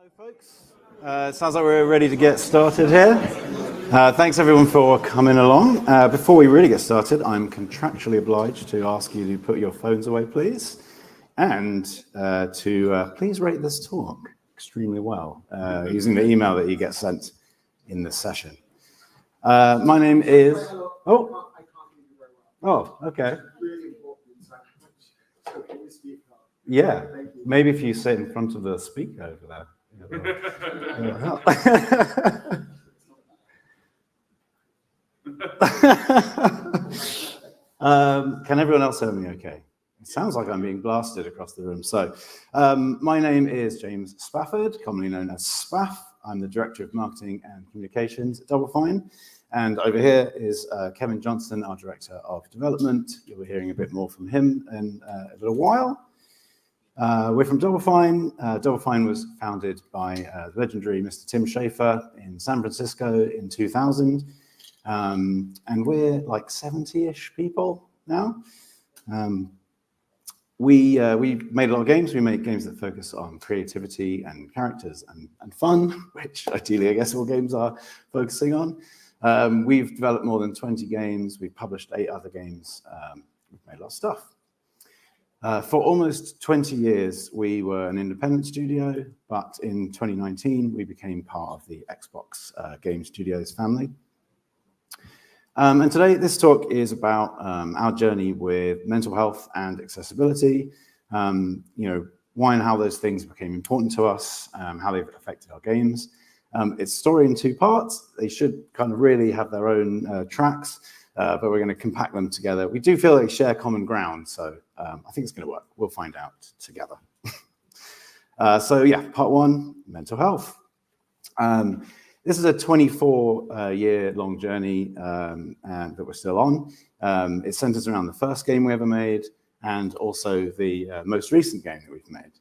Hello, folks. Sounds like we're ready to get started here. Thanks, everyone, for coming along. Before we really get started, I'm contractually obliged to ask you to put your phones away, please, and to please rate this talk extremely well using the email that you get sent in the session. My name is... Oh, okay. Yeah, maybe if you sit in front of the speaker over there. Can everyone else hear me okay? It sounds like I'm being blasted across the room. So my name is James Spafford, commonly known as Spaff. I'm the Director of Marketing and Communications at Double Fine. And over here is Kevin Johnson, our Director of Development. You'll be hearing a bit more from him in a little while. We're from Double Fine. Double Fine was founded by the legendary Mr. Tim Schafer in San Francisco in 2000. And we're like 70-ish people now. We made a lot of games. We make games that focus on creativity and characters and fun, which ideally I guess all games are focusing on. We've developed more than 20 games. We've published 8 other games. We've made a lot of stuff. For almost 20 years, we were an independent studio, but in 2019, we became part of the Xbox Game Studios family. And today, this talk is about our journey with mental health and accessibility, why and how those things became important to us, how they've affected our games. It's a story in 2 parts. They should kind of really have their own tracks. But we're going to compact them together. We do feel they share common ground, so I think it's going to work. We'll find out together. So yeah, part 1, mental health. This is a 24-year-long journey that we're still on. It centers around the first game we ever made and also the most recent game that we've made.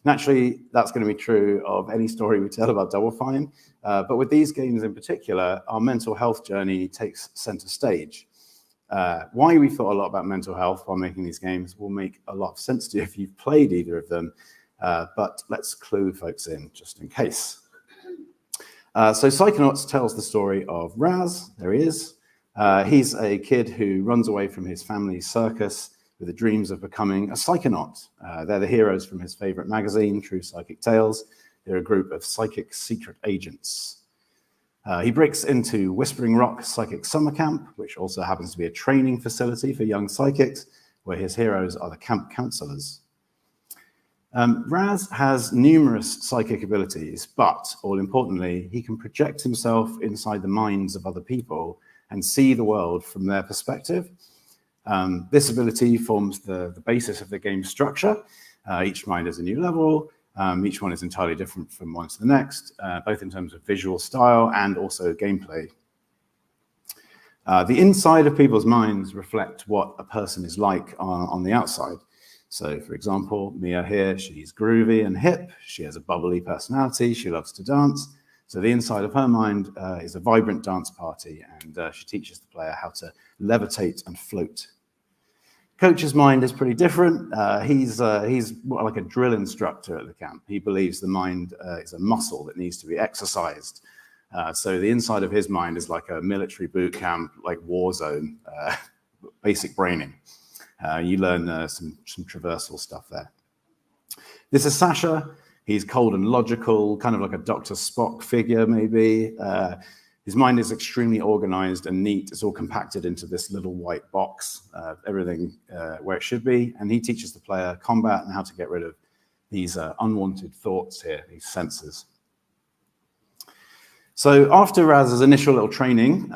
Naturally, that's going to be true of any story we tell about Double Fine. But with these games in particular, our mental health journey takes center stage. Why we thought a lot about mental health while making these games will make a lot of sense to you if you've played either of them. But let's clue folks in just in case. So Psychonauts tells the story of Raz. There he is. He's a kid who runs away from his family's circus with the dreams of becoming a psychonaut. They're the heroes from his favorite magazine, True Psychic Tales. They're a group of psychic secret agents. He breaks into Whispering Rock Psychic Summer Camp, which also happens to be a training facility for young psychics, where his heroes are the camp counselors. Raz has numerous psychic abilities, but all importantly, he can project himself inside the minds of other people and see the world from their perspective. This ability forms the basis of the game's structure. Each mind is a new level. Each one is entirely different from one to the next, both in terms of visual style and also gameplay. The inside of people's minds reflect what a person is like on the outside. So, for example, Mia here, she's groovy and hip. She has a bubbly personality. She loves to dance. So the inside of her mind is a vibrant dance party, and she teaches the player how to levitate and float. Coach's mind is pretty different. He's like a drill instructor at the camp. He believes the mind is a muscle that needs to be exercised. So the inside of his mind is like a military boot camp, like war zone, basic braining. You learn some traversal stuff there. This is Sasha. He's cold and logical, kind of like a Dr. Spock figure, maybe. His mind is extremely organized and neat. It's all compacted into this little white box, everything where it should be. And he teaches the player combat and how to get rid of these unwanted thoughts here, these senses. So after Raz's initial little training,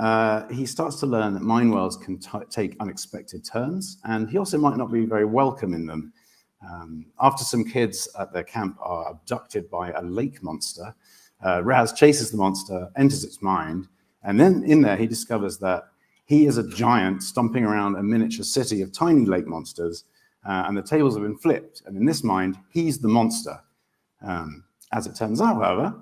he starts to learn that mind worlds can take unexpected turns, and he also might not be very welcome in them. After some kids at their camp are abducted by a lake monster, Raz chases the monster, enters its mind, and then in there he discovers that he is a giant stomping around a miniature city of tiny lake monsters, and the tables have been flipped, and in this mind, he's the monster. As it turns out, however,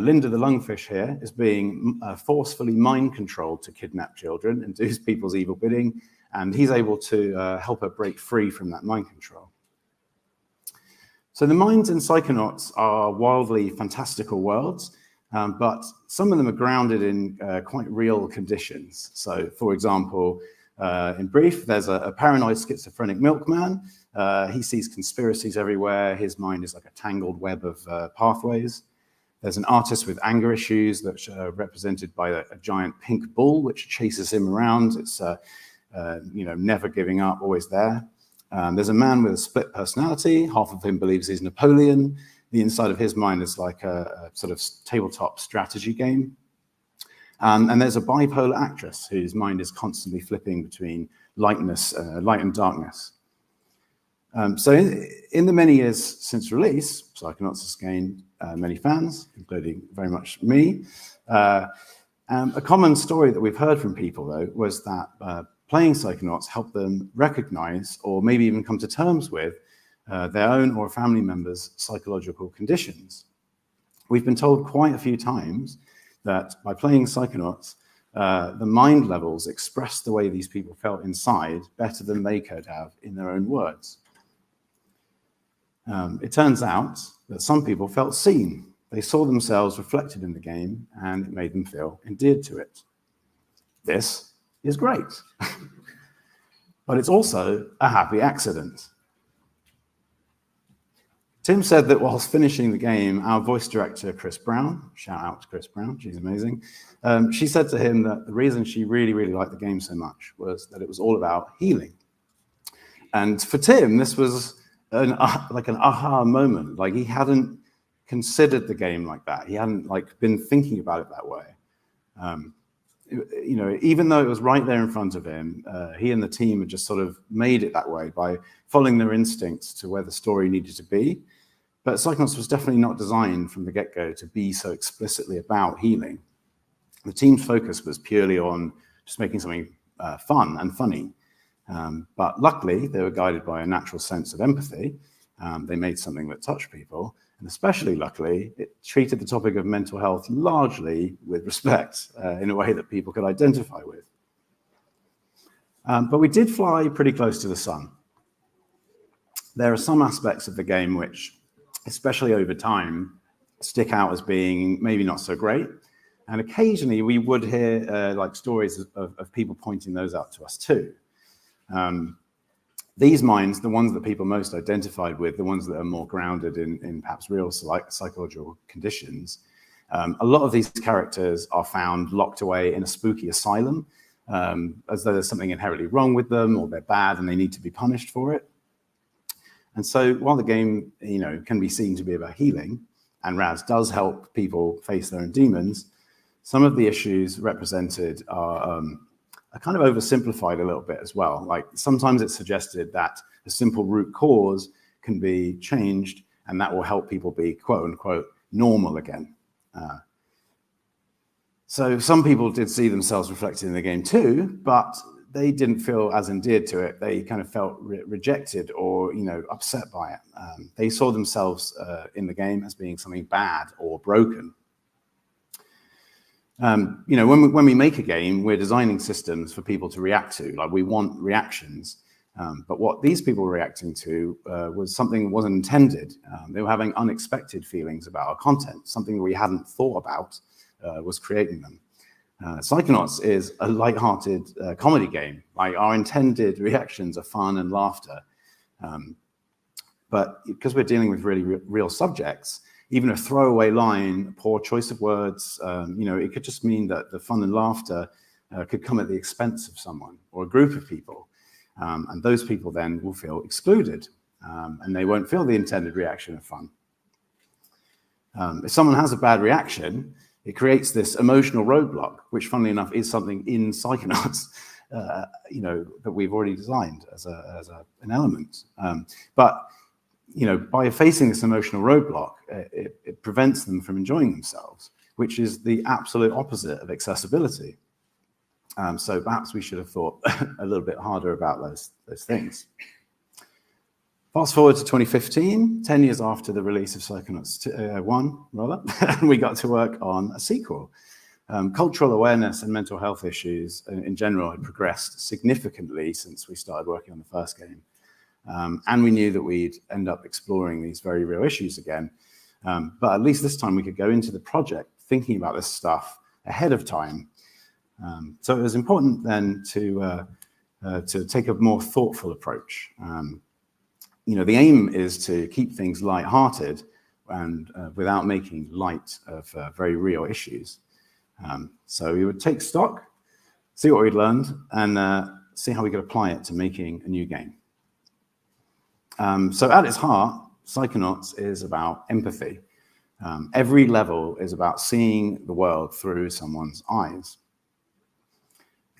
Linda the lungfish here is being forcefully mind-controlled to kidnap children and do people's evil bidding, and he's able to help her break free from that mind control. So the minds in Psychonauts are wildly fantastical worlds, but some of them are grounded in quite real conditions. So, for example, in brief, there's a paranoid schizophrenic milkman. He sees conspiracies everywhere. His mind is like a tangled web of pathways. There's an artist with anger issues that's represented by a giant pink bull, which chases him around. It's never giving up, always there. There's a man with a split personality. Half of him believes he's Napoleon. The inside of his mind is like a sort of tabletop strategy game. And there's a bipolar actress whose mind is constantly flipping between light and darkness. So in the many years since release, Psychonauts has gained many fans, including very much me. A common story that we've heard from people, though, was that playing Psychonauts helped them recognize or maybe even come to terms with their own or family members' psychological conditions. We've been told quite a few times that by playing Psychonauts, the mind levels express the way these people felt inside better than they could have in their own words. It turns out that some people felt seen. They saw themselves reflected in the game, and it made them feel endeared to it. This is great. But it's also a happy accident. Tim said that whilst finishing the game, our voice director, Chris Brown, shout out to Chris Brown, she's amazing, she said to him that the reason she really, really liked the game so much was that it was all about healing. And for Tim, this was like an aha moment. Like, he hadn't considered the game like that. He hadn't been thinking about it that way. Even though it was right there in front of him, he and the team had just sort of made it that way by following their instincts to where the story needed to be. But Psychonauts was definitely not designed from the get-go to be so explicitly about healing. The team's focus was purely on just making something fun and funny. But luckily, they were guided by a natural sense of empathy. They made something that touched people. And especially luckily, it treated the topic of mental health largely with respect in a way that people could identify with. But we did fly pretty close to the sun. There are some aspects of the game which, especially over time, stick out as being maybe not so great. And occasionally we would hear stories of people pointing those out to us too. These minds, the ones that people most identified with, the ones that are more grounded in perhaps real psychological conditions, a lot of these characters are found locked away in a spooky asylum, as though there's something inherently wrong with them, or they're bad and they need to be punished for it. And so while the game, can be seen to be about healing, and Raz does help people face their own demons, some of the issues represented are kind of oversimplified a little bit as well. Like, sometimes it's suggested that a simple root cause can be changed, and that will help people be quote unquote normal again. So some people did see themselves reflected in the game too, but they didn't feel as endeared to it. They kind of felt rejected or upset by it. They saw themselves in the game as being something bad or broken. When we make a game, we're designing systems for people to react to. Like, we want reactions. But what these people were reacting to was something that wasn't intended. They were having unexpected feelings about our content. Something that we hadn't thought about was creating them. Psychonauts is a light-hearted comedy game. Like, our intended reactions are fun and laughter. But because we're dealing with really real subjects, even a throwaway line, poor choice of words, it could just mean that the fun and laughter could come at the expense of someone or a group of people. And those people then will feel excluded, and they won't feel the intended reaction of fun. If someone has a bad reaction, it creates this emotional roadblock, which, funnily enough, is something in Psychonauts, that we've already designed as an element. But by facing this emotional roadblock, it prevents them from enjoying themselves, which is the absolute opposite of accessibility. So perhaps we should have thought a little bit harder about those things. Fast forward to 2015, 10 years after the release of Psychonauts 1, we got to work on a sequel. Cultural awareness and mental health issues in general had progressed significantly since we started working on the first game. And we knew that we'd end up exploring these very real issues again. But at least this time we could go into the project thinking about this stuff ahead of time. So it was important then to take a more thoughtful approach. The aim is to keep things light-hearted and without making light of very real issues. So we would take stock, see what we'd learned, and see how we could apply it to making a new game. So at its heart, Psychonauts is about empathy. Every level is about seeing the world through someone's eyes.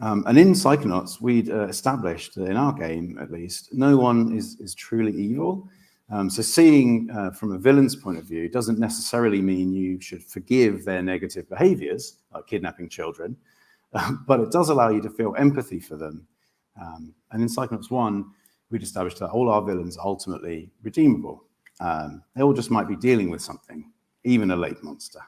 And in Psychonauts, we'd established that in our game, at least, no one is truly evil. So seeing from a villain's point of view doesn't necessarily mean you should forgive their negative behaviors, like kidnapping children, but it does allow you to feel empathy for them. And in Psychonauts 1, we'd established that all our villains are ultimately redeemable. They all just might be dealing with something, even a lake monster.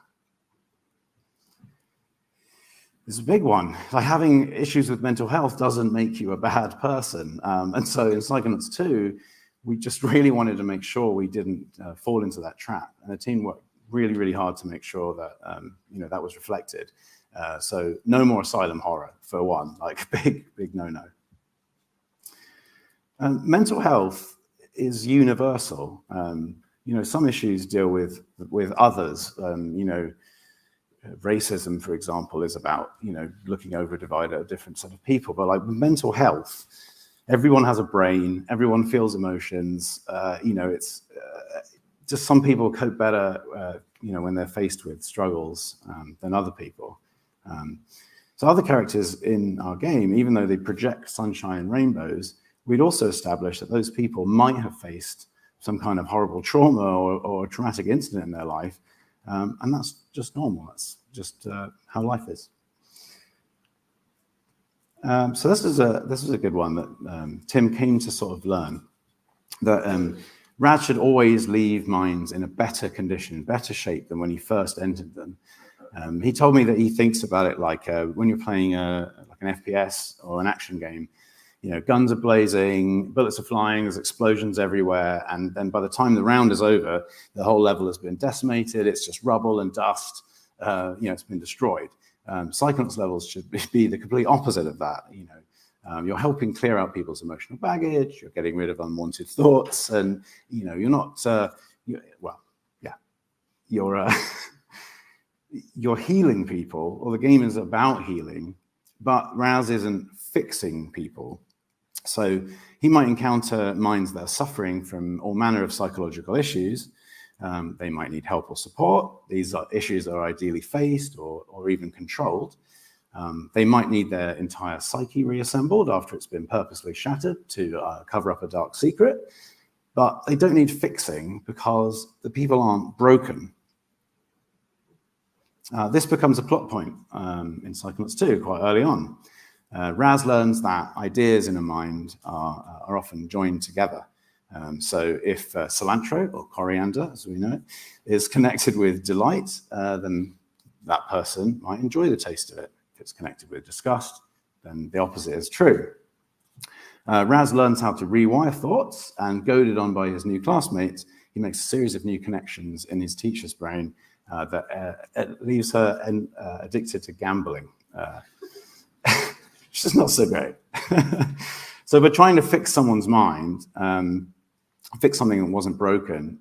It's a big one. Like, having issues with mental health doesn't make you a bad person. And so in Psychonauts 2, we just really wanted to make sure we didn't fall into that trap. And the team worked really, really hard to make sure that that was reflected. So no more asylum horror, for one, like big no-no. Mental health is universal. Some issues deal with others. Racism, for example, is about looking over a divide at a different set of people. But like mental health, everyone has a brain, everyone feels emotions. It's just some people cope better, when they're faced with struggles than other people. So other characters in our game, even though they project sunshine and rainbows, we'd also established that those people might have faced some kind of horrible trauma or traumatic incident in their life. And that's just normal. That's just how life is. So this was a good one that Tim came to sort of learn, that Raz should always leave mines in a better condition, better shape than when he first entered them. He told me that he thinks about it like when you're playing like an FPS or an action game. Guns are blazing, bullets are flying, there's explosions everywhere, and then by the time the round is over, the whole level has been decimated, it's just rubble and dust, it's been destroyed. Psychonauts levels should be the complete opposite of that. You're helping clear out people's emotional baggage, you're getting rid of unwanted thoughts, and you're not, you're healing people, or the game is about healing, but Raz isn't fixing people. So he might encounter minds that are suffering from all manner of psychological issues. They might need help or support. These issues are ideally faced or even controlled. They might need their entire psyche reassembled after it's been purposely shattered to cover up a dark secret. But they don't need fixing because the people aren't broken. This becomes a plot point in Psychonauts 2 quite early on. Raz learns that ideas in a mind are often joined together. So if cilantro, or coriander as we know it, is connected with delight, then that person might enjoy the taste of it. If it's connected with disgust, then the opposite is true. Raz learns how to rewire thoughts, and goaded on by his new classmates, he makes a series of new connections in his teacher's brain that leaves her addicted to gambling. Which is not so great. So by trying to fix someone's mind, fix something that wasn't broken,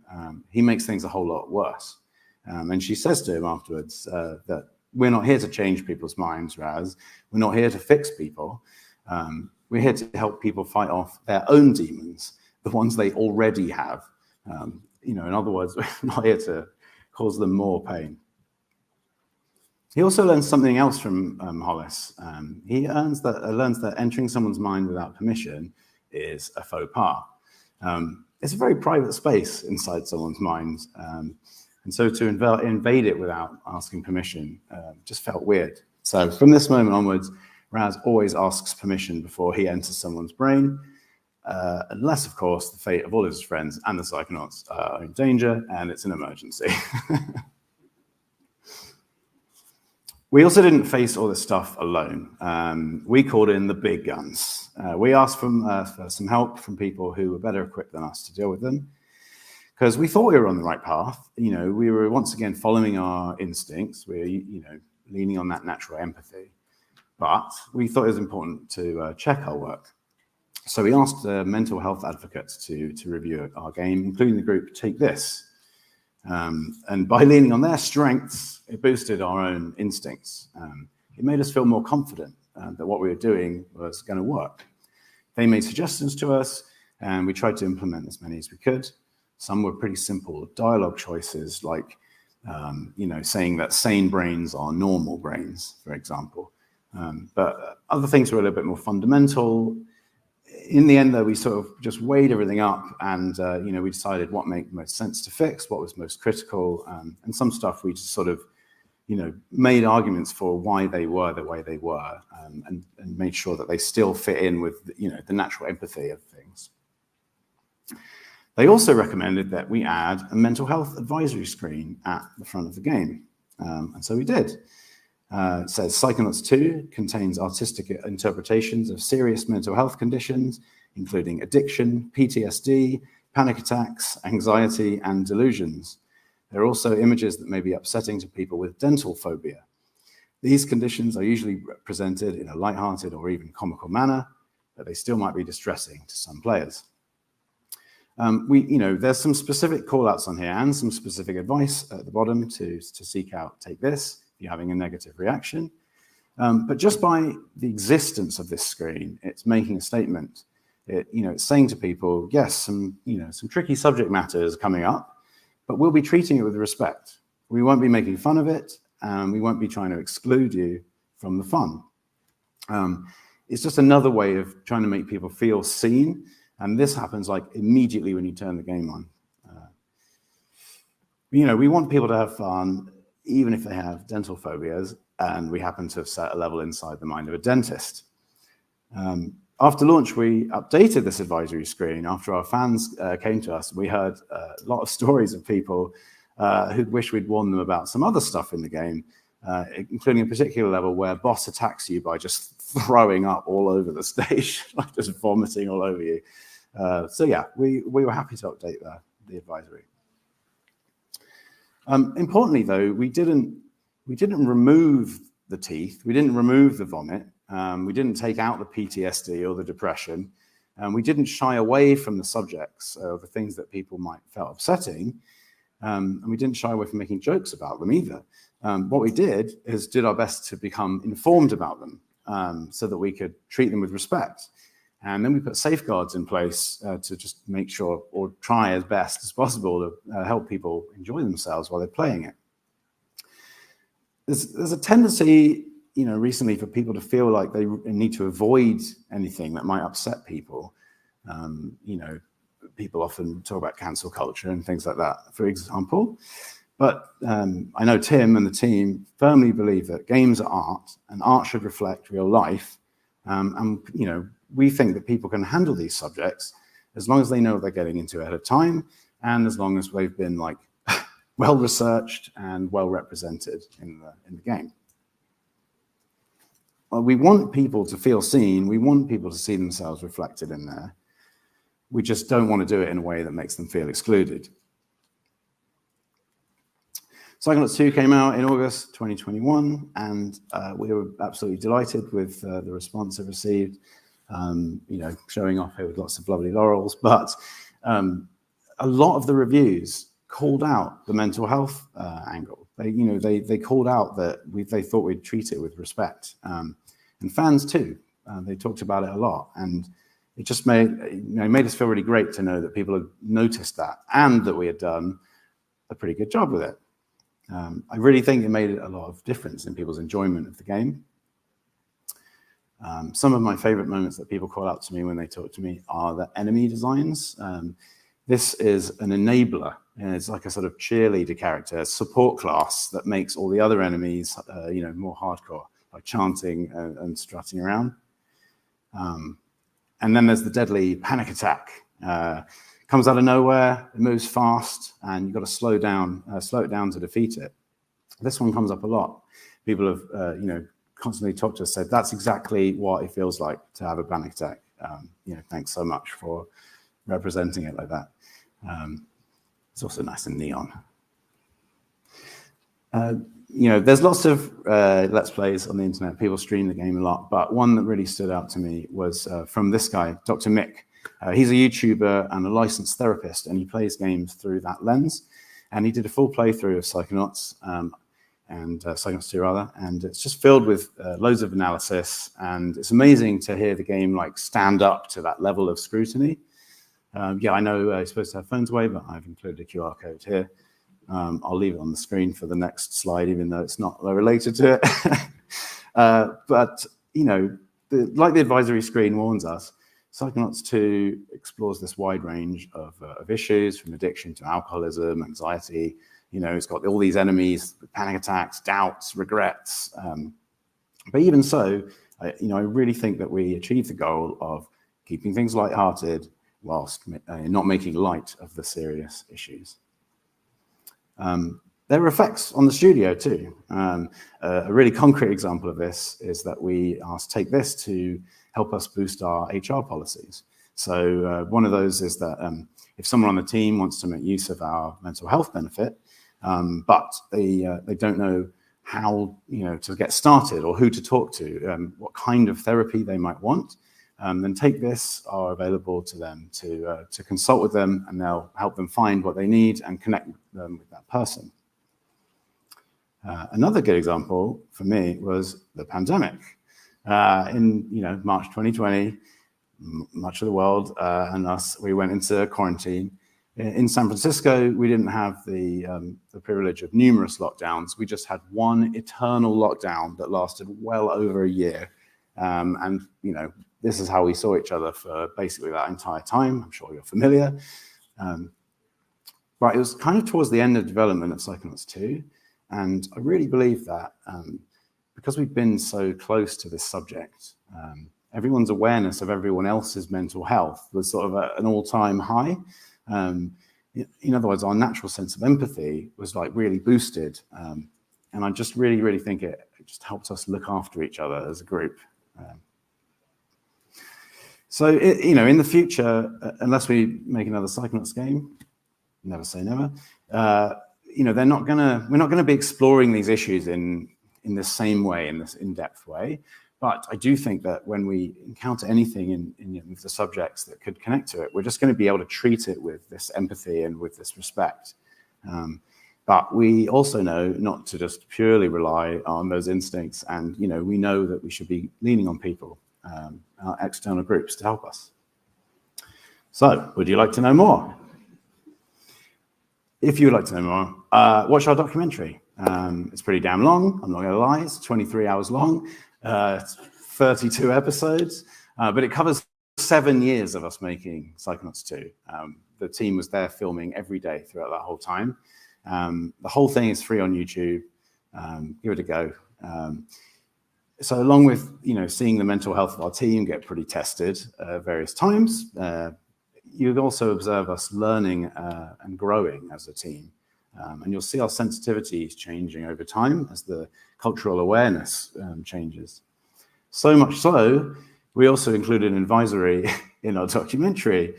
he makes things a whole lot worse. And she says to him afterwards that we're not here to change people's minds, Raz. We're not here to fix people. We're here to help people fight off their own demons, the ones they already have. In other words, we're not here to cause them more pain. He also learns something else from Hollis. He learns that entering someone's mind without permission is a faux pas. It's a very private space inside someone's mind. And so to invade it without asking permission just felt weird. So from this moment onwards, Raz always asks permission before he enters someone's brain, unless, of course, the fate of all his friends and the Psychonauts are in danger and it's an emergency. We also didn't face all this stuff alone. We called in the big guns. We asked for some help from people who were better equipped than us to deal with them, because we thought we were on the right path. We were once again following our instincts. We're, leaning on that natural empathy. But we thought it was important to check our work. So we asked mental health advocates to review our game, including the group Take This. And by leaning on their strengths, it boosted our own instincts. It made us feel more confident that what we were doing was going to work. They made suggestions to us, and we tried to implement as many as we could. Some were pretty simple dialogue choices, like saying that sane brains are normal brains, for example. But other things were a little bit more fundamental. In the end, though, we sort of just weighed everything up, and we decided what made most sense to fix, what was most critical, and some stuff we just sort of made arguments for why they were the way they were, and made sure that they still fit in with the natural empathy of things. They also recommended that we add a mental health advisory screen at the front of the game, and so we did. It says Psychonauts 2 contains artistic interpretations of serious mental health conditions, including addiction, PTSD, panic attacks, anxiety, and delusions. There are also images that may be upsetting to people with dental phobia. These conditions are usually presented in a lighthearted or even comical manner, but they still might be distressing to some players. There's some specific call-outs on here and some specific advice at the bottom to seek out Take This if you're having a negative reaction. But just by the existence of this screen, it's making a statement. It's saying to people, yes, some tricky subject matter is coming up, but we'll be treating it with respect. We won't be making fun of it, and we won't be trying to exclude you from the fun. It's just another way of trying to make people feel seen, and this happens like immediately when you turn the game on. We want people to have fun, even if they have dental phobias, and we happen to have set a level inside the mind of a dentist. After launch, we updated this advisory screen. After our fans came to us, we heard a lot of stories of people who'd wish we'd warned them about some other stuff in the game, including a particular level where boss attacks you by just throwing up all over the stage, like just vomiting all over you. We were happy to update the advisory. Importantly, though, we didn't remove the teeth. We didn't remove the vomit. We didn't take out the PTSD or the depression. We didn't shy away from the subjects or the things that people might felt upsetting. And we didn't shy away from making jokes about them either. What we did is did our best to become informed about them so that we could treat them with respect. And then we put safeguards in place to just make sure, or try as best as possible to help people enjoy themselves while they're playing it. There's a tendency, recently for people to feel like they need to avoid anything that might upset people. People often talk about cancel culture and things like that, for example. But I know Tim and the team firmly believe that games are art, and art should reflect real life. We think that people can handle these subjects as long as they know what they're getting into ahead of time, and as long as they've been well researched and well represented in the game. Well, we want people to feel seen. We want people to see themselves reflected in there. We just don't want to do it in a way that makes them feel excluded. Psychonauts 2 came out in August 2021, and we were absolutely delighted with the response it received. Showing off here with lots of lovely laurels, but a lot of the reviews called out the mental health angle. They called out that they thought we'd treat it with respect, and fans too. They talked about it a lot, and it just made us feel really great to know that people had noticed that and that we had done a pretty good job with it. I really think it made a lot of difference in people's enjoyment of the game. Some of my favorite moments that people call out to me when they talk to me are the enemy designs. This is an enabler, and it's like a sort of cheerleader character, support class that makes all the other enemies, more hardcore, like chanting and strutting around. And then there's the deadly panic attack. Comes out of nowhere, it moves fast, and you've got to slow it down to defeat it. This one comes up a lot. People have, constantly talked to us, said that's exactly what it feels like to have a panic attack. Thanks so much for representing it like that. It's also nice and neon. There's lots of Let's Plays on the internet. People stream the game a lot, but one that really stood out to me was from this guy, Dr. Mick. He's a YouTuber and a licensed therapist, and he plays games through that lens. And he did a full playthrough of Psychonauts, and Psychonauts 2 rather, and it's just filled with loads of analysis, and it's amazing to hear the game stand up to that level of scrutiny. I know you're supposed to have phones away, but I've included a QR code here. I'll leave it on the screen for the next slide, even though it's not related to it. But like the advisory screen warns us, Psychonauts 2 explores this wide range of issues, from addiction to alcoholism, anxiety. It's got all these enemies, panic attacks, doubts, regrets. But even so, I really think that we achieve the goal of keeping things lighthearted whilst not making light of the serious issues. There are effects on the studio too. A really concrete example of this is that we asked Take This to help us boost our HR policies. So one of those is that if someone on the team wants to make use of our mental health benefit, but they don't know how to get started or who to talk to, what kind of therapy they might want, then Take This are available to them to consult with them, and they'll help them find what they need and connect them with that person. Another good example for me was the pandemic. In March 2020, much of the world and us, we went into quarantine. In San Francisco, we didn't have the privilege of numerous lockdowns. We just had one eternal lockdown that lasted well over a year. And this is how we saw each other for basically that entire time. I'm sure you're familiar. But it was kind of towards the end of development of Psychonauts 2. And I really believe that because we've been so close to this subject, everyone's awareness of everyone else's mental health was sort of at an all-time high. In other words, our natural sense of empathy was really boosted. And I just really, really think it just helped us look after each other as a group. So, in the future, unless we make another Psychonauts game, never say never, we're not gonna be exploring these issues in the same way, in this in-depth way. But I do think that when we encounter anything in the subjects that could connect to it, we're just going to be able to treat it with this empathy and with this respect. But we also know not to just purely rely on those instincts. And, we know that we should be leaning on people, our external groups, to help us. So, would you like to know more? If you would like to know more, watch our documentary. It's pretty damn long, I'm not going to lie. It's 23 hours long. It's 32 episodes, but it covers 7 years of us making Psychonauts 2. The team was there filming every day throughout that whole time. The whole thing is free on YouTube. Give it a go. So along with seeing the mental health of our team get pretty tested various times, you'd also observe us learning and growing as a team. And you'll see our sensitivities changing over time as the cultural awareness changes. So much so, we also included an advisory in our documentary.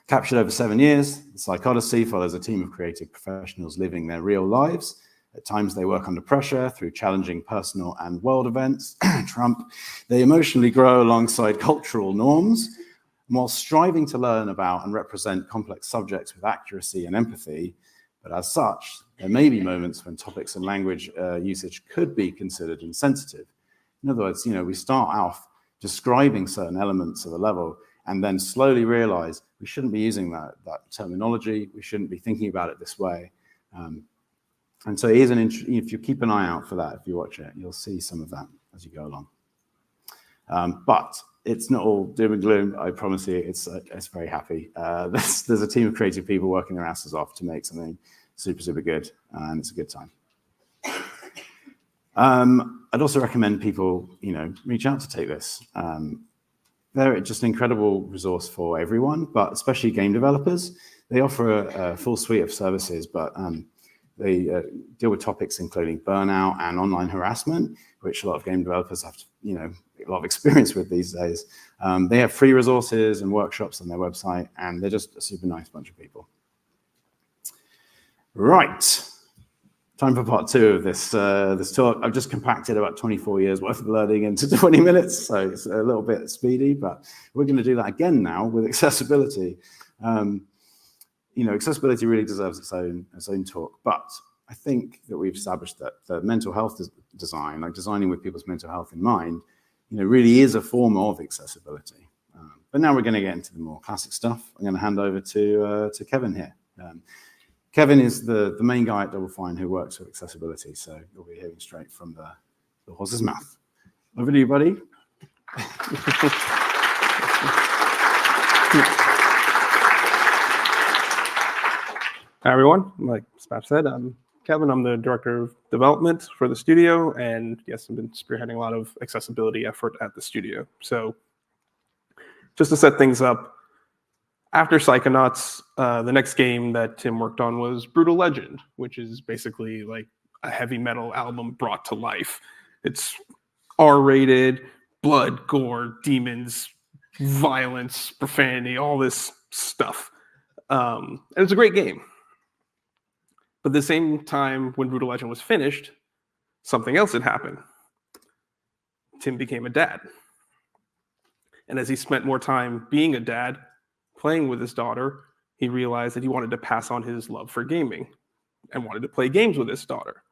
Captured over 7 years, the Psychodyssey follows a team of creative professionals living their real lives. At times they work under pressure through challenging personal and world events. Trump. They emotionally grow alongside cultural norms, while striving to learn about and represent complex subjects with accuracy and empathy. But as such, there may be moments when topics and language usage could be considered insensitive. In other words, we start off describing certain elements of a level and then slowly realize we shouldn't be using that terminology. We shouldn't be thinking about it this way. And so it is if you keep an eye out for that, if you watch it, you'll see some of that as you go along. But it's not all doom and gloom, I promise you. It's very happy. There's a team of creative people working their asses off to make something super, super good, and it's a good time. I'd also recommend people, reach out to Take This. They're just an incredible resource for everyone, but especially game developers. They offer a full suite of services, but They deal with topics including burnout and online harassment, which a lot of game developers have, a lot of experience with these days. They have free resources and workshops on their website, and they're just a super nice bunch of people. Right. Time for part 2 of this talk. I've just compacted about 24 years worth of learning into 20 minutes, so it's a little bit speedy, but we're going to do that again now with accessibility. Accessibility really deserves its own talk, but I think that we've established that the mental health design, like designing with people's mental health in mind, really is a form of accessibility. But now we're going to get into the more classic stuff. I'm going to hand over to Kevin here. Kevin is the main guy at Double Fine who works with accessibility, so you'll be hearing straight from the horse's mouth. Over to you, buddy. Hi, everyone. Like Spap said, I'm Kevin. I'm the director of development for the studio, and yes, I've been spearheading a lot of accessibility effort at the studio. So just to set things up, after Psychonauts, the next game that Tim worked on was Brutal Legend, which is basically like a heavy metal album brought to life. It's R-rated, blood, gore, demons, violence, profanity, all this stuff. And it's a great game. But at the same time, when Brutal Legend was finished, something else had happened. Tim became a dad. And as he spent more time being a dad, playing with his daughter, he realized that he wanted to pass on his love for gaming and wanted to play games with his daughter.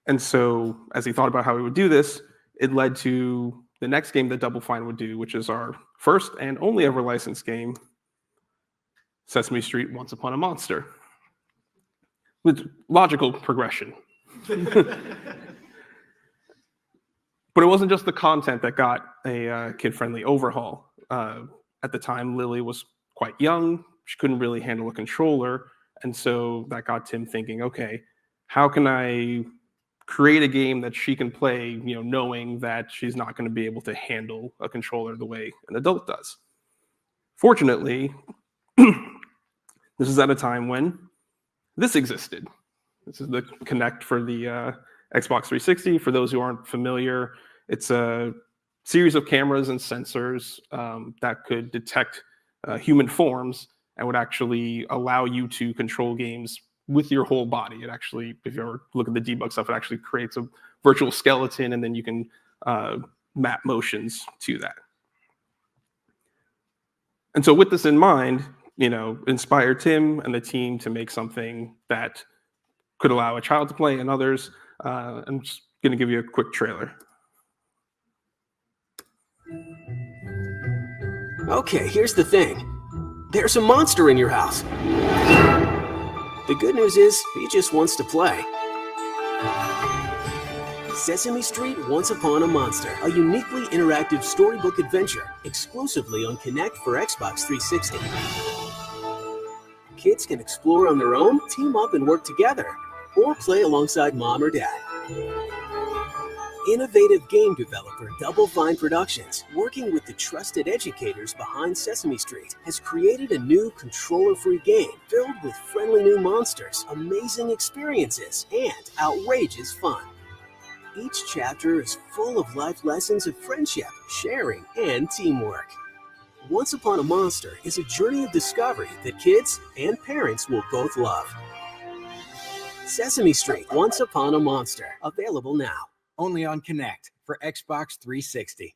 And so as he thought about how he would do this, it led to the next game that Double Fine would do, which is our first and only ever licensed game, Sesame Street Once Upon a Monster, with logical progression. But it wasn't just the content that got a kid-friendly overhaul. At the time, Lily was quite young. She couldn't really handle a controller. And so that got Tim thinking, okay, how can I create a game that she can play, knowing that she's not going to be able to handle a controller the way an adult does? Fortunately, this is at a time when this existed. This is the Kinect for the Xbox 360. For those who aren't familiar, it's a series of cameras and sensors that could detect human forms and would actually allow you to control games with your whole body. It actually, if you ever look at the debug stuff, it actually creates a virtual skeleton, and then you can map motions to that. And so with this in mind, inspired Tim and the team to make something that could allow a child to play and others. I'm just going to give you a quick trailer. Okay, here's the thing. There's a monster in your house. The good news is, he just wants to play. Sesame Street Once Upon a Monster, a uniquely interactive storybook adventure exclusively on Kinect for Xbox 360. Kids can explore on their own, team up and work together, or play alongside mom or dad. Innovative game developer Double Fine Productions, working with the trusted educators behind Sesame Street, has created a new controller-free game filled with friendly new monsters, amazing experiences, and outrageous fun. Each chapter is full of life lessons of friendship, sharing, and teamwork. Once Upon a Monster is a journey of discovery that kids and parents will both love. Sesame Street Once Upon a Monster, available now. Only on Kinect for Xbox 360.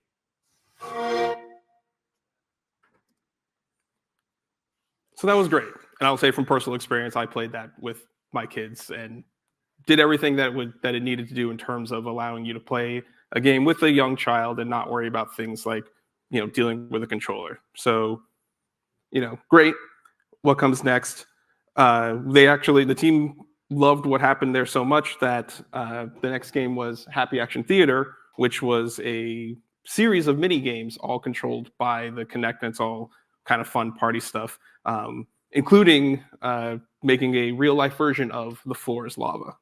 So that was great. And I'll say from personal experience, I played that with my kids and did everything that it needed to do in terms of allowing you to play a game with a young child and not worry about things like, dealing with a controller. So, great. What comes next? The team loved what happened there so much that the next game was Happy Action Theater, which was a series of mini games all controlled by the Kinect, and it's all kind of fun party stuff, including making a real life version of The Floor is Lava.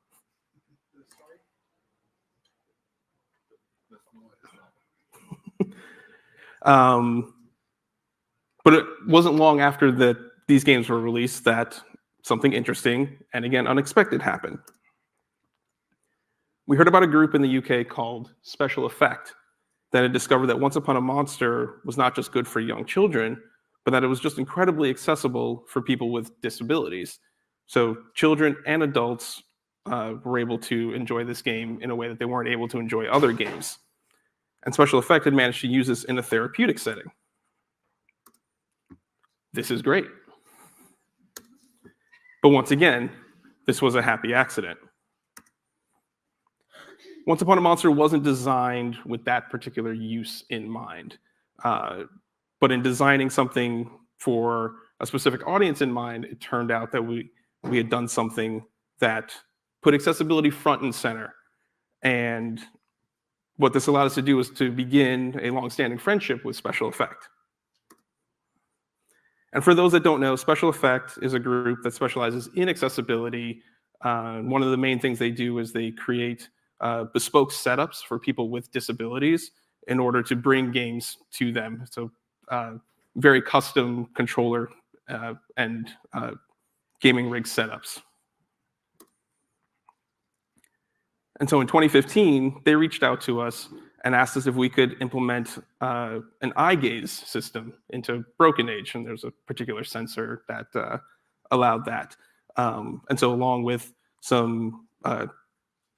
But it wasn't long after these games were released that something interesting and, again, unexpected happened. We heard about a group in the UK called Special Effect that had discovered that Once Upon a Monster was not just good for young children, but that it was just incredibly accessible for people with disabilities. So children and adults were able to enjoy this game in a way that they weren't able to enjoy other games. And Special Effect had managed to use this in a therapeutic setting. This is great. But once again, this was a happy accident. Once Upon a Monster wasn't designed with that particular use in mind. But in designing something for a specific audience in mind, it turned out that we had done something that put accessibility front and center. And what this allowed us to do was to begin a long-standing friendship with Special Effect. And for those that don't know, Special Effect is a group that specializes in accessibility. One of the main things they do is they create bespoke setups for people with disabilities in order to bring games to them. So very custom controller and gaming rig setups. And so in 2015, they reached out to us and asked us if we could implement an eye gaze system into Broken Age. And there's a particular sensor that allowed that. And so along with some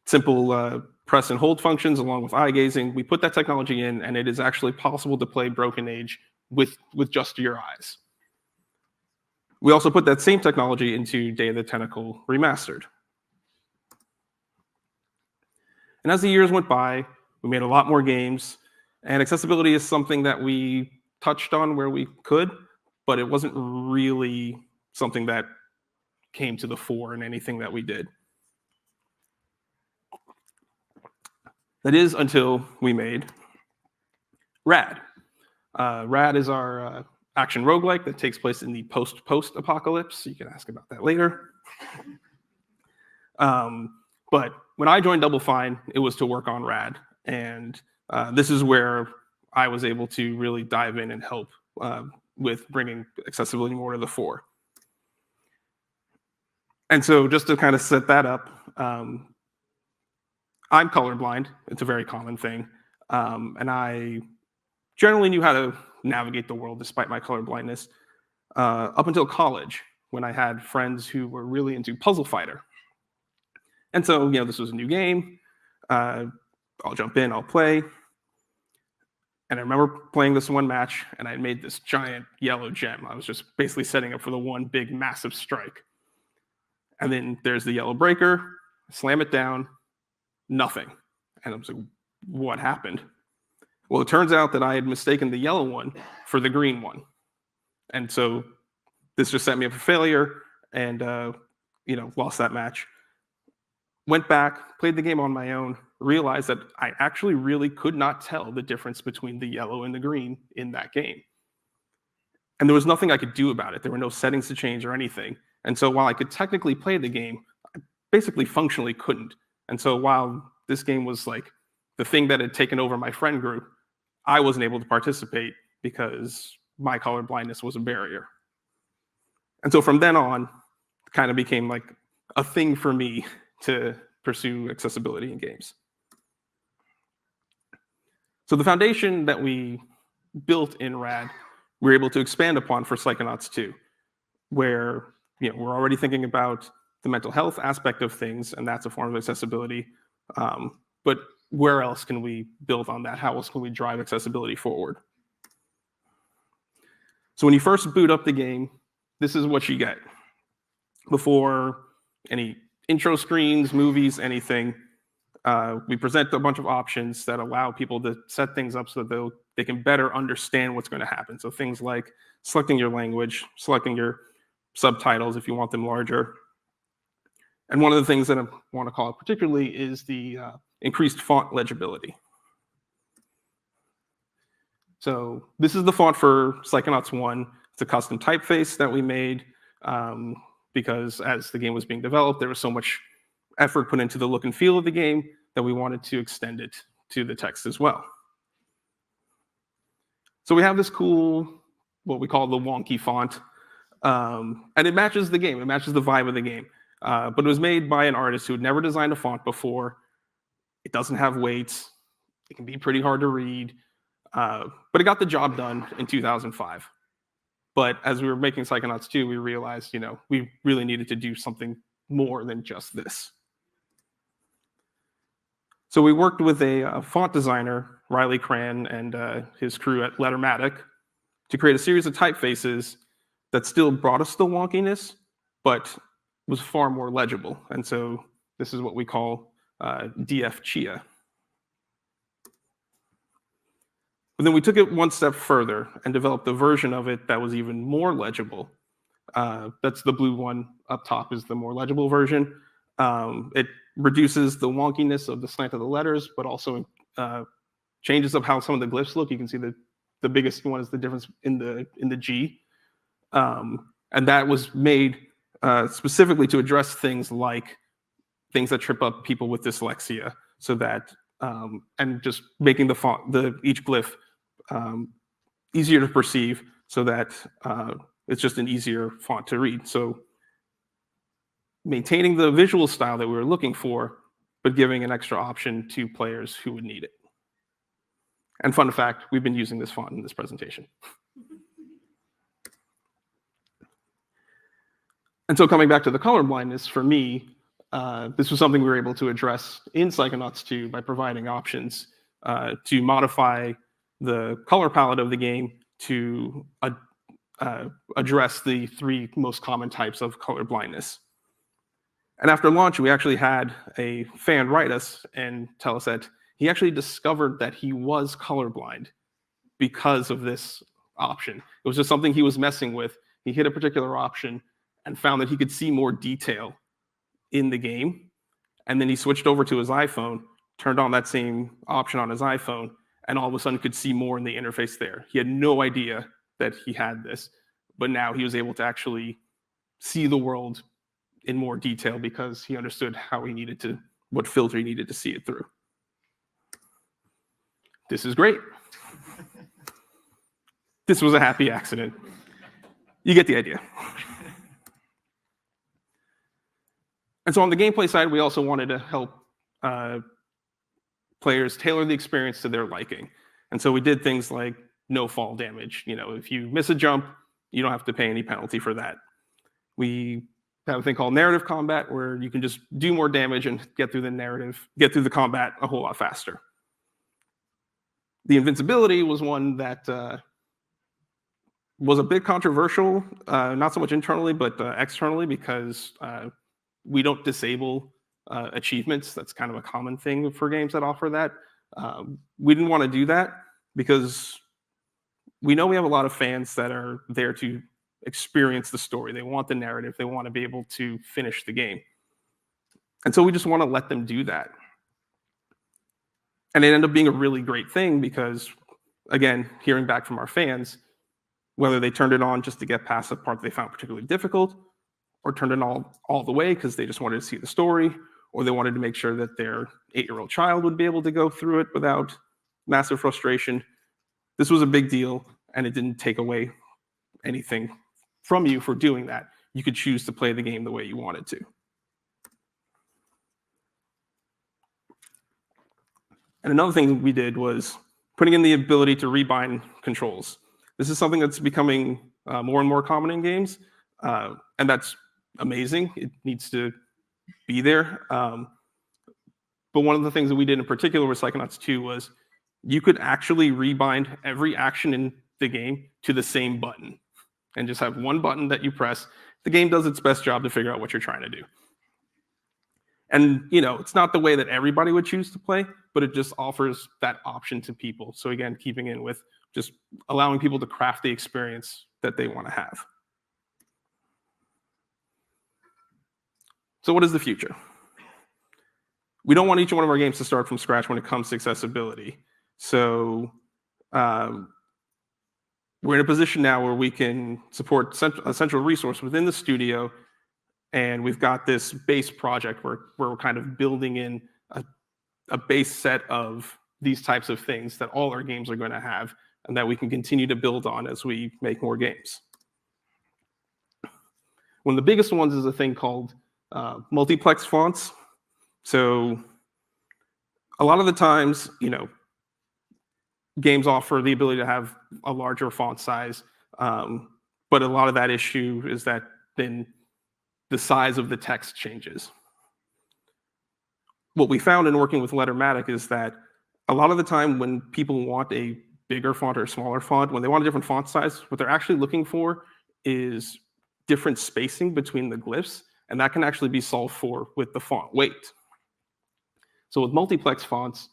simple press and hold functions, along with eye gazing, we put that technology in, and it is actually possible to play Broken Age with just your eyes. We also put that same technology into Day of the Tentacle Remastered. And as the years went by, we made a lot more games, and accessibility is something that we touched on where we could, but it wasn't really something that came to the fore in anything that we did. That is until we made Rad. Rad is our action roguelike that takes place in the post-apocalypse. You can ask about that later. But when I joined Double Fine, it was to work on Rad. And this is where I was able to really dive in and help with bringing accessibility more to the fore. And so just to kind of set that up, I'm colorblind. It's a very common thing. And I generally knew how to navigate the world despite my colorblindness up until college, when I had friends who were really into Puzzle Fighter. And so, this was a new game. I'll jump in, I'll play. And I remember playing this one match, and I made this giant yellow gem. I was just basically setting up for the one big, massive strike. And then there's the yellow breaker, slam it down, nothing. And I was like, what happened? Well, it turns out that I had mistaken the yellow one for the green one. And so this just set me up for failure, and lost that match. Went back, played the game on my own, realized that I actually really could not tell the difference between the yellow and the green in that game. And there was nothing I could do about it. There were no settings to change or anything. And so while I could technically play the game, I basically functionally couldn't. And so while this game was like the thing that had taken over my friend group, I wasn't able to participate because my color blindness was a barrier. And so from then on, it kind of became like a thing for me to pursue accessibility in games. So the foundation that we built in Rad, we were able to expand upon for Psychonauts 2, where we're already thinking about the mental health aspect of things, and that's a form of accessibility. But where else can we build on that? How else can we drive accessibility forward? So when you first boot up the game, this is what you get. Before any intro screens, movies, anything, we present a bunch of options that allow people to set things up so that they can better understand what's going to happen. So things like selecting your language, selecting your subtitles if you want them larger. And one of the things that I want to call out particularly is the increased font legibility. So this is the font for Psychonauts 1. It's a custom typeface that we made because as the game was being developed, there was so much effort put into the look and feel of the game that we wanted to extend it to the text as well. So we have this cool, what we call the wonky font. And it matches the game. It matches the vibe of the game. But it was made by an artist who had never designed a font before. It doesn't have weights. It can be pretty hard to read. But it got the job done in 2005. But as we were making Psychonauts 2, we realized, we really needed to do something more than just this. So we worked with a font designer, Riley Cran, and his crew at Lettermatic to create a series of typefaces that still brought us the wonkiness, but was far more legible. And so this is what we call DF Chia. But then we took it one step further and developed a version of it that was even more legible. That's the blue one up top is the more legible version. It reduces the wonkiness of the slant of the letters, but also changes up how some of the glyphs look. You can see the biggest one is the difference in the G. And that was made specifically to address things like things that trip up people with dyslexia, so that and just making the font, each glyph easier to perceive, so that it's just an easier font to read. So maintaining the visual style that we were looking for, but giving an extra option to players who would need it. And fun fact, we've been using this font in this presentation. And so coming back to the color blindness, for me, this was something we were able to address in Psychonauts 2 by providing options to modify the color palette of the game to address the 3 most common types of color blindness. And after launch, we actually had a fan write us and tell us that he actually discovered that he was colorblind because of this option. It was just something he was messing with. He hit a particular option and found that he could see more detail in the game. And then he switched over to his iPhone, turned on that same option on his iPhone, and all of a sudden could see more in the interface there. He had no idea that he had this, but now he was able to actually see the world in more detail because he understood how he needed to, what filter he needed to see it through. This is great. This was a happy accident. You get the idea. And so on the gameplay side, we also wanted to help players tailor the experience to their liking. And so we did things like no fall damage. If you miss a jump, you don't have to pay any penalty for that. We have a thing called narrative combat, where you can just do more damage and get through the combat a whole lot faster. The invincibility was one that was a bit controversial, not so much internally, but externally, because we don't disable achievements. That's kind of a common thing for games that offer that. We didn't want to do that because we know we have a lot of fans that are there to experience the story. They want the narrative. They want to be able to finish the game. And so we just want to let them do that. And it ended up being a really great thing because, again, hearing back from our fans, whether they turned it on just to get past the part they found particularly difficult, or turned it all the way because they just wanted to see the story, or they wanted to make sure that their 8-year-old child would be able to go through it without massive frustration. This was a big deal, and it didn't take away anything from you for doing that. You could choose to play the game the way you wanted to. And another thing we did was putting in the ability to rebind controls. This is something that's becoming more and more common in games, and that's amazing. It needs to be there. But one of the things that we did in particular with Psychonauts 2 was you could actually rebind every action in the game to the same button and just have one button that you press. The game does its best job to figure out what you're trying to do. And, it's not the way that everybody would choose to play, but it just offers that option to people. So again, keeping in with just allowing people to craft the experience that they want to have. So what is the future? We don't want each one of our games to start from scratch when it comes to accessibility. So we're in a position now where we can support a central resource within the studio, and we've got this base project where we're kind of building in a base set of these types of things that all our games are going to have, and that we can continue to build on as we make more games. One of the biggest ones is a thing called multiplex fonts. So a lot of the times, games offer the ability to have a larger font size, but a lot of that issue is that then the size of the text changes. What we found in working with Lettermatic is that a lot of the time when people want a bigger font or a smaller font, when they want a different font size, what they're actually looking for is different spacing between the glyphs, and that can actually be solved for with the font weight. So with multiplex fonts,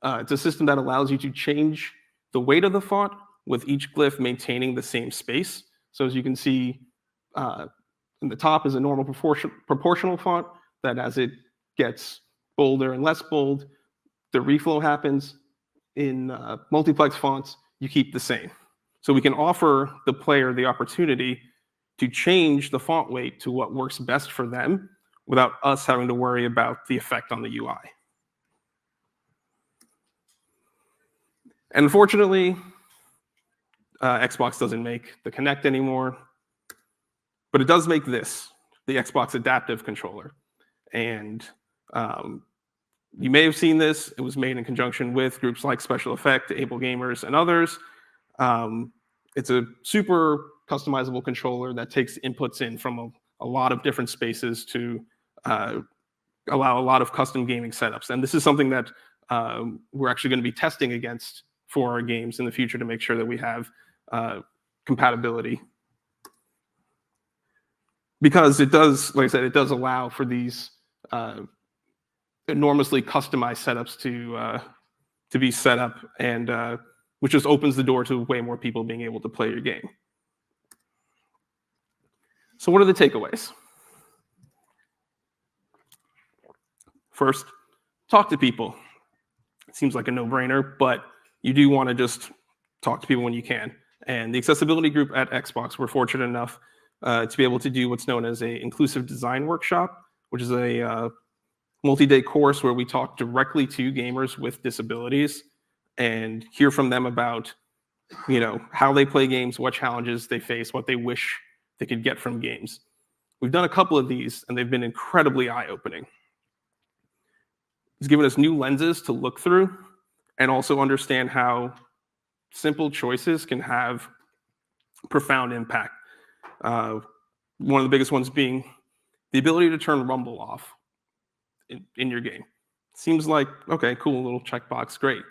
it's a system that allows you to change the weight of the font with each glyph maintaining the same space. So as you can see, in the top is a normal proportional font that as it gets bolder and less bold, the reflow happens. In multiplex fonts, you keep the same. So we can offer the player the opportunity to change the font weight to what works best for them without us having to worry about the effect on the UI. And unfortunately, Xbox doesn't make the Kinect anymore, but it does make this, the Xbox Adaptive Controller. And you may have seen this. It was made in conjunction with groups like Special Effect, Able Gamers, and others. It's a super customizable controller that takes inputs in from a lot of different spaces to allow a lot of custom gaming setups. And this is something that we're actually going to be testing against for our games in the future to make sure that we have compatibility. Because it does, like I said, it does allow for these enormously customized setups to be set up, and which just opens the door to way more people being able to play your game. So what are the takeaways? First, talk to people. It seems like a no-brainer, but you do want to just talk to people when you can. And the accessibility group at Xbox, we're fortunate enough to be able to do what's known as a inclusive design workshop, which is a multi-day course where we talk directly to gamers with disabilities and hear from them about, how they play games, what challenges they face, what they wish they could get from games. We've done a couple of these, and they've been incredibly eye-opening. It's given us new lenses to look through and also understand how simple choices can have profound impact. One of the biggest ones being the ability to turn Rumble off in your game. Seems like, okay, cool, little checkbox, great.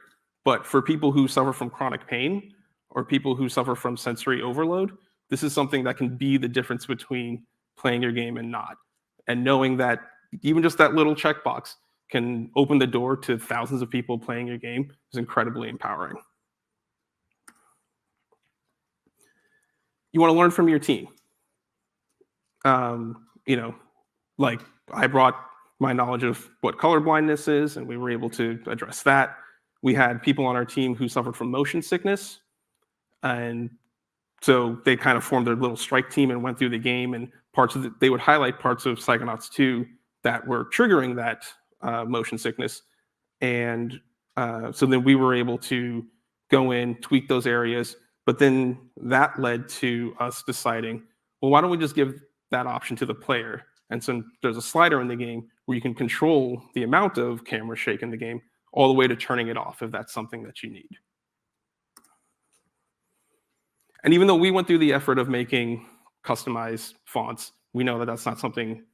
But for people who suffer from chronic pain or people who suffer from sensory overload, this is something that can be the difference between playing your game and not. And knowing that even just that little checkbox can open the door to thousands of people playing your game is incredibly empowering. You want to learn from your team. Like I brought my knowledge of what colorblindness is, and we were able to address that. We had people on our team who suffered from motion sickness, and so they kind of formed their little strike team and went through the game, and they would highlight parts of Psychonauts 2 that were triggering that motion sickness. And so then we were able to go in, tweak those areas, but then that led to us deciding, well, why don't we just give that option to the player? And so there's a slider in the game where you can control the amount of camera shake in the game all the way to turning it off if that's something that you need. And even though we went through the effort of making customized fonts, we know that that's not something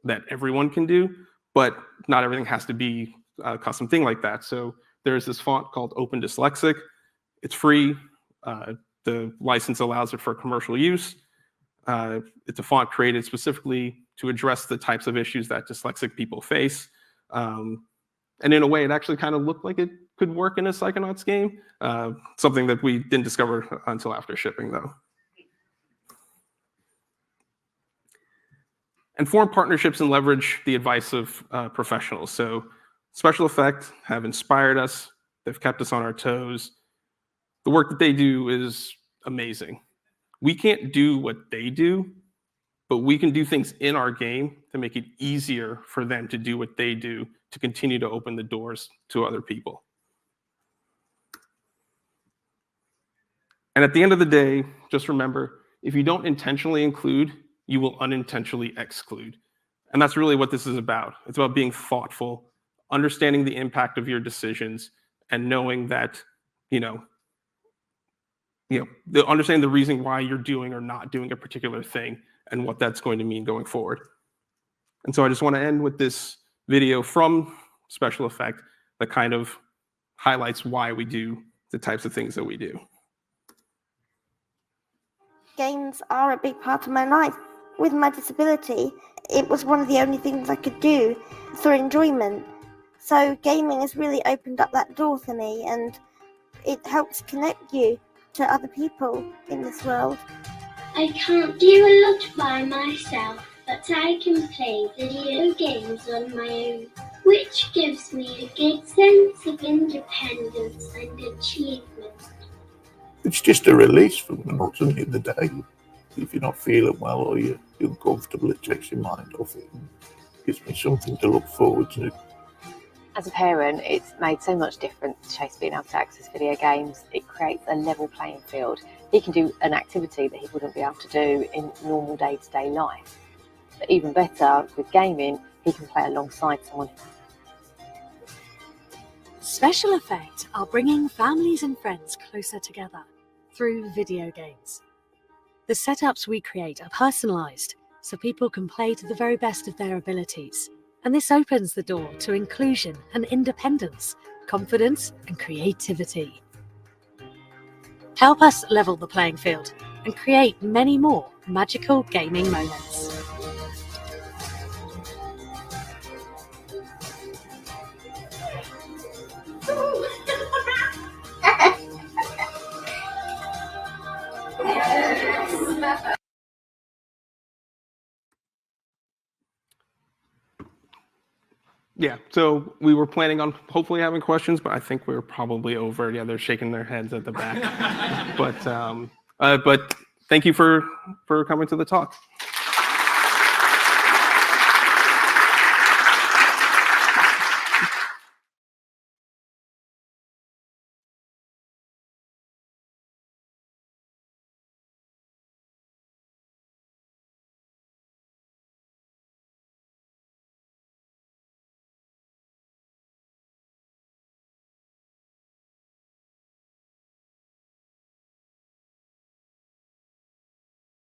that everyone can do, but not everything has to be a custom thing like that. So there's this font called Open Dyslexic. It's free. The license allows it for commercial use. It's a font created specifically to address the types of issues that dyslexic people face. And in a way, it actually kind of looked like it could work in a Psychonauts game, something that we didn't discover until after shipping, though. And form partnerships and leverage the advice of professionals. So Special Effect have inspired us. They've kept us on our toes. The work that they do is amazing. We can't do what they do, but we can do things in our game to make it easier for them to do what they do to continue to open the doors to other people. And at the end of the day, just remember, if you don't intentionally include you will unintentionally exclude. And that's really what this is about. It's about being thoughtful, understanding the impact of your decisions, and knowing that, understanding the reason why you're doing or not doing a particular thing and what that's going to mean going forward. And so I just want to end with this video from Special Effect that kind of highlights why we do the types of things that we do. Games are a big part of my life. With my disability, it was one of the only things I could do for enjoyment. So gaming has really opened up that door for me, and it helps connect you to other people in this world. I can't do a lot by myself, but I can play video games on my own, which gives me a good sense of independence and achievement. It's just a release from the monotony of the day. If you're not feeling well or you're uncomfortable, it takes your mind off it and gives me something to look forward to. As a parent, it's made so much difference to Chase being able to access video games. It creates a level playing field. He can do an activity that he wouldn't be able to do in normal day-to-day life. But even better, with gaming, he can play alongside someone. Special Effect are bringing families and friends closer together through video games. The setups we create are personalised, so people can play to the very best of their abilities. And this opens the door to inclusion and independence, confidence and creativity. Help us level the playing field and create many more magical gaming moments. Yeah, so we were planning on hopefully having questions, but I think we're probably over. Yeah, they're shaking their heads at the back. But thank you for coming to the talk.